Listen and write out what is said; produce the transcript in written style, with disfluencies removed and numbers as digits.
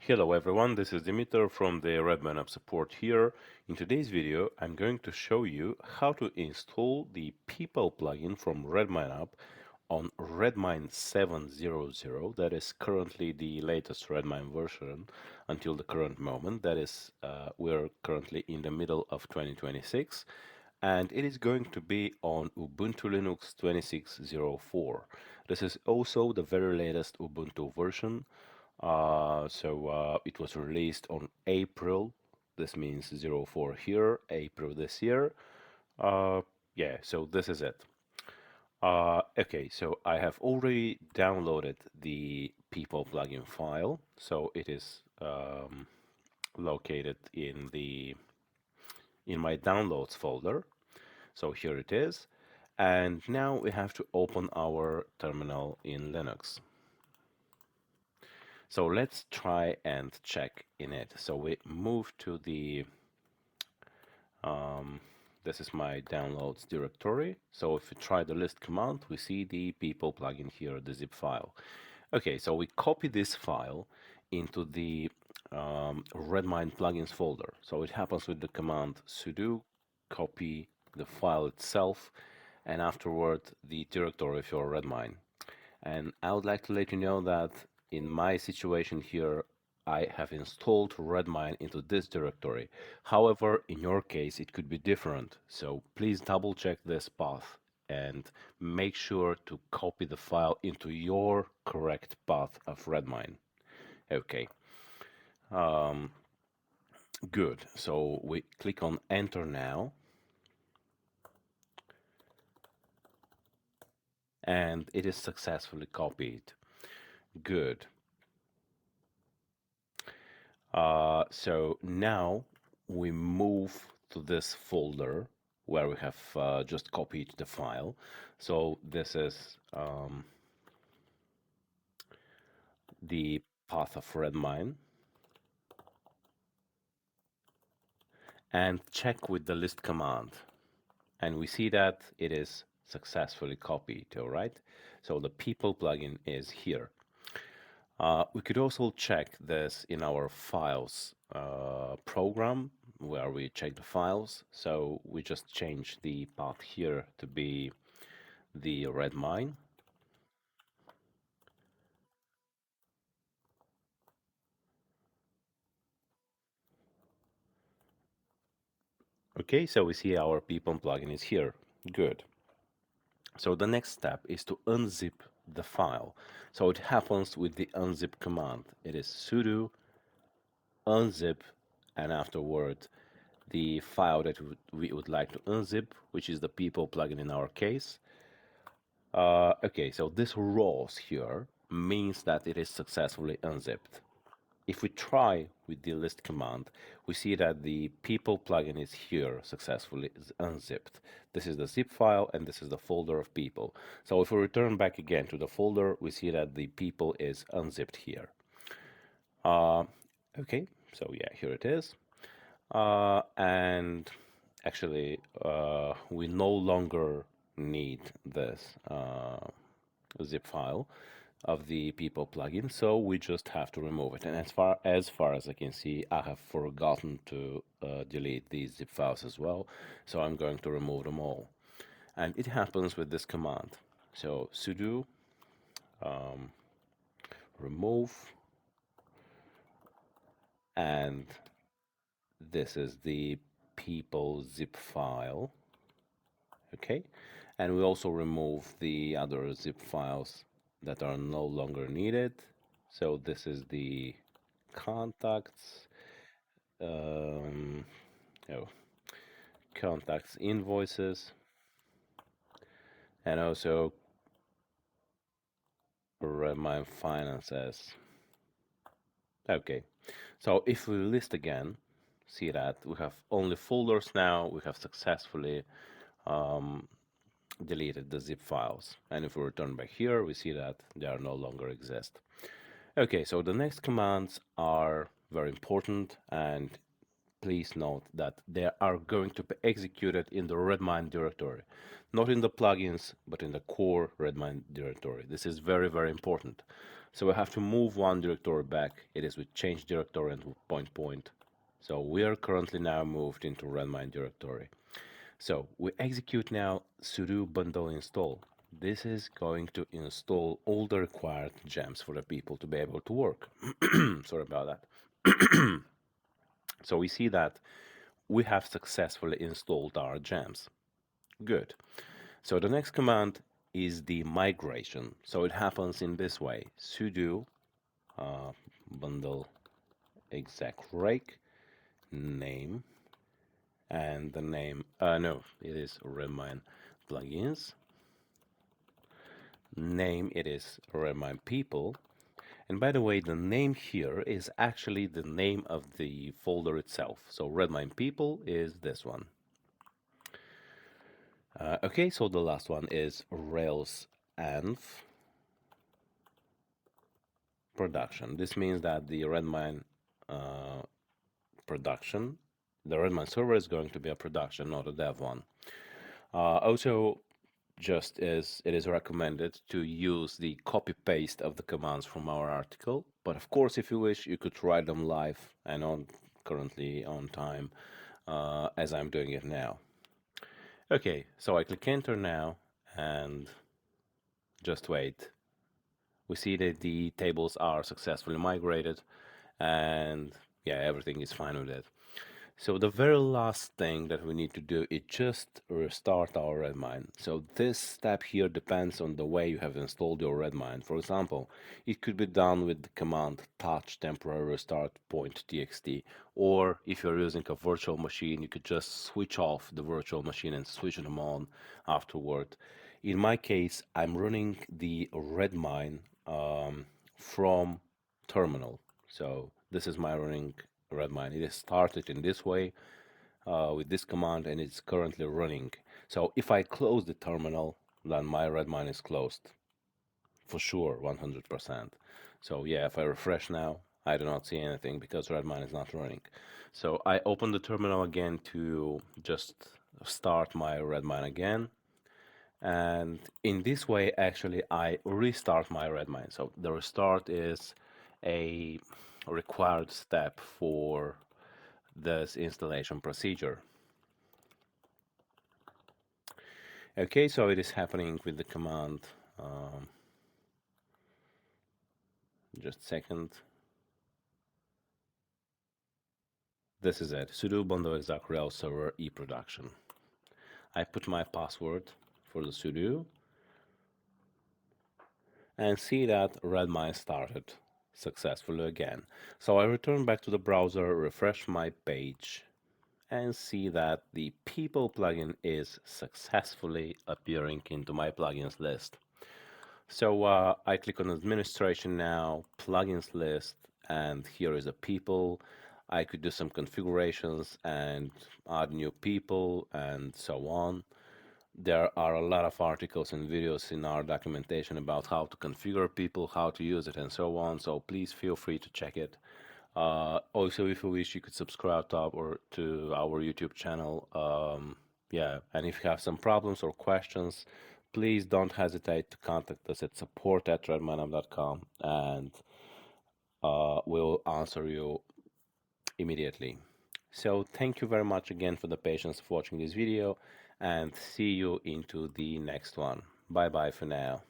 Hello everyone, this is Dimitar from the RedmineUP support here. In today's video, I'm going to show you how to install the People plugin from RedmineUP on Redmine 7.0.0. That is currently the latest Redmine version until the current moment. That is, we're currently in the middle of 2026, and it is going to be on Ubuntu Linux 26.04. This is also the very latest Ubuntu version. It was released on April. This means 04 here, April this year. Uh, yeah, so this is it. Okay, so I have already downloaded the People plugin file. So it is located in my downloads folder. So here it is. And now we have to open our terminal in Linux. So let's try and check in it. So we move to the, this is my downloads directory. So if we try the list command, we see the People plugin here, the zip file. Okay, so we copy this file into the Redmine plugins folder. So it happens with the command sudo copy the file itself and afterward the directory of your Redmine. And I would like to let you know that in my situation here, I have installed Redmine into this directory. However, in your case, it could be different. So please double check this path and make sure to copy the file into your correct path of Redmine. Okay, good. So we click on enter now. And it is successfully copied. Good. So now we move to this folder where we have just copied the file. So this is the path of Redmine. And check with the list command. And we see that it is successfully copied, all right? So the People plugin is here. We could also check this in our files program where we check the files. So we just change the path here to be the Redmine. Okay, so we see our People plugin is here. Good. So the next step is to unzip the file. So it happens with the unzip command. It is sudo unzip and afterward the file that we would like to unzip, which is the People plugin in our case. Okay, so this rose here means that it is successfully unzipped. If we try with the list command, we see that the People plugin is here successfully unzipped. This is the zip file and this is the folder of People. So if we return back again to the folder, we see that the People is unzipped here. Okay, so yeah, here it is. And actually, we no longer need this zip file of the People plugin, so we just have to remove it. And as far as I can see, I have forgotten to delete these zip files as well, so I'm going to remove them all. And it happens with this command. So sudo remove, and this is the People zip file. Okay, and we also remove the other zip files that are no longer needed. So this is the contacts, um, oh, contacts invoices, and also my finances. Okay, so if we list again, see that we have only folders now. We have successfully deleted the zip files. And if we return back here, we see that they are no longer exist. Okay, so the next commands are very important, and please note that they are going to be executed in the Redmine directory, not in the plugins, but in the core Redmine directory. This is very, very important. So we have to move one directory back. It is with change directory and point. So we are currently now moved into Redmine directory. So we execute now sudo bundle install. This is going to install all the required gems for the people to be able to work. Sorry about that. So we see that we have successfully installed our gems. Good. So the next command is the migration. So it happens in this way: sudo bundle exec rake name, and the name, no, it is Redmine plugins. Name, it is Redmine people. And by the way, the name here is actually the name of the folder itself. So Redmine people is this one. Okay, so the last one is Rails env production. This means that the Redmine production, the Redmine server is going to be a production, not a dev one. Also, just as it is recommended to use the copy paste of the commands from our article, but of course, if you wish, you could write them live and currently on time, as I'm doing it now. Okay, so I click enter now and just wait. We see that the tables are successfully migrated, and yeah, everything is fine with it. So the very last thing that we need to do is just restart our Redmine. So this step here depends on the way you have installed your Redmine. For example, it could be done with the command touch temporary restart point.txt, or if you're using a virtual machine, you could just switch off the virtual machine and switch them on afterward. In my case, I'm running the Redmine from terminal. So this is my running Redmine. It is started in this way with this command, and it's currently running. So if I close the terminal, then my Redmine is closed for sure, 100%. So yeah, if I refresh now, I do not see anything because Redmine is not running. So I open the terminal again to just start my Redmine again. And in this way, actually, I restart my Redmine. So the restart is a required step for this installation procedure. Okay, so it is happening with the command. Just a second. This is it. Sudo bundle exec rel server eProduction. I put my password for the sudo and see that Redmine started successfully again. So I return back to the browser, refresh my page, and see that the people plugin is successfully appearing into my plugins list. So I click on administration now, plugins list, and here is the people. I could do some configurations and add new people and so on. There are a lot of articles and videos in our documentation about how to configure people, how to use it, and so on. So please feel free to check it. Also, if you wish, you could subscribe to our YouTube channel. Yeah, and if you have some problems or questions, please don't hesitate to contact us at support@redmineup.com, and we'll answer you immediately. So thank you very much again for the patience of watching this video, and see you into the next one. Bye bye for now.